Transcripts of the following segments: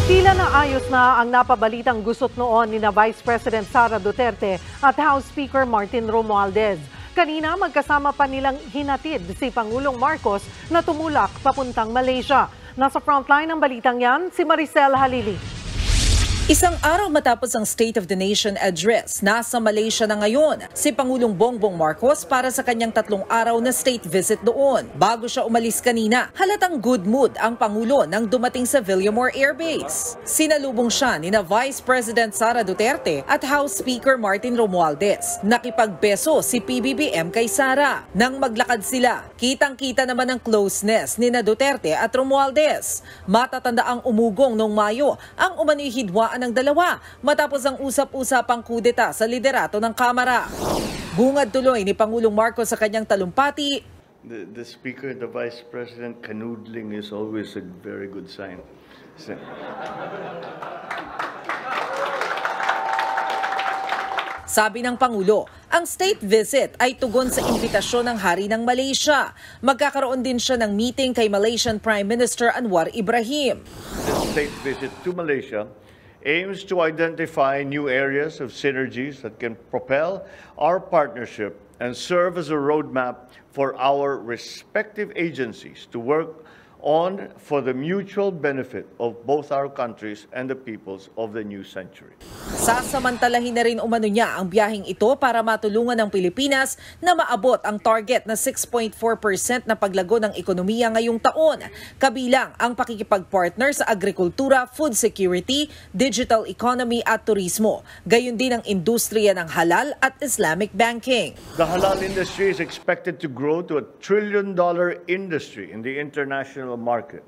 Tila na ayos na ang napabalitang gusot noon ni Vice President Sara Duterte at House Speaker Martin Romualdez. Kanina magkasama pa nilang hinatid si Pangulong Marcos na tumulak papuntang Malaysia. Nasa frontline ng balitang yan, si Maricel Halili. Isang araw matapos ang State of the Nation address, nasa Malaysia na ngayon si Pangulong Bongbong Marcos para sa kanyang 3 araw na state visit doon. Bago siya umalis kanina, halatang good mood ang Pangulo nang dumating sa Villamor Air Base. Sinalubong siya ni Vice President Sara Duterte at House Speaker Martin Romualdez. Nakipagbeso si PBBM kay Sara. Nang maglakad sila, kitang-kita naman ang closeness ni Duterte at Romualdez. Matatanda ang umugong noong Mayo ang umano'y hidwaan ng dalawa matapos ang usap-usapang kudeta sa liderato ng Kamara. Bungad tuloy ni Pangulong Marcos sa kanyang talumpati. The Speaker and the Vice President canoodling is always a very good sign. Sabi ng Pangulo, ang state visit ay tugon sa imbitasyon ng Hari ng Malaysia. Magkakaroon din siya ng meeting kay Malaysian Prime Minister Anwar Ibrahim. The state visit to Malaysia aims to identify new areas of synergies that can propel our partnership and serve as a roadmap for our respective agencies to work on for the mutual benefit of both our countries and the peoples of the new century. Sasamantalahin na rin umano niya ang biyaheng ito para matulungan ng Pilipinas na maabot ang target na 6.4% na paglago ng ekonomiya ngayong taon, kabilang ang pakikipagpartner sa agrikultura, food security, digital economy at turismo, gayon din ang industriya ng halal at Islamic banking. The halal industry is expected to grow to $1 trillion industry in the international market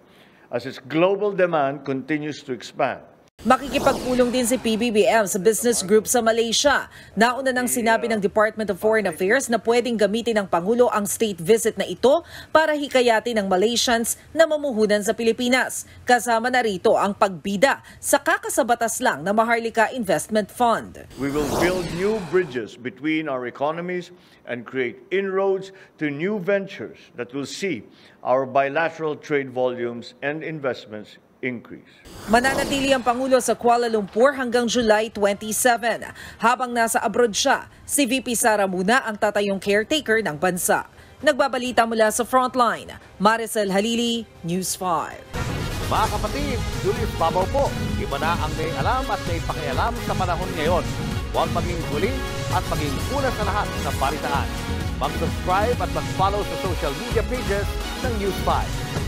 as its global demand continues to expand. Makikipagpulong din si PBBM sa business group sa Malaysia. Nauna nang sinabi ng Department of Foreign Affairs na pwedeng gamitin ng Pangulo ang state visit na ito para hikayatin ng Malaysians na mamuhunan sa Pilipinas. Kasama na rito ang pagbida sa kakasabatas lang na Maharlika Investment Fund. We will build new bridges between our economies and create inroads to new ventures that will see our bilateral trade volumes and investments increase. Mananatili ang Pangulo sa Kuala Lumpur hanggang July 27. Habang nasa abroad siya, si VP Sara muna ang tatayong caretaker ng bansa. Nagbabalita mula sa Frontline, Maricel Halili, News 5. Mga kapatid, Julius Babaw po. Iba na ang may alam at may pakialam sa panahon ngayon. Huwag maging huli at maging una sa lahat ng balitaan. Mag-subscribe at mag-follow sa social media pages ng News 5.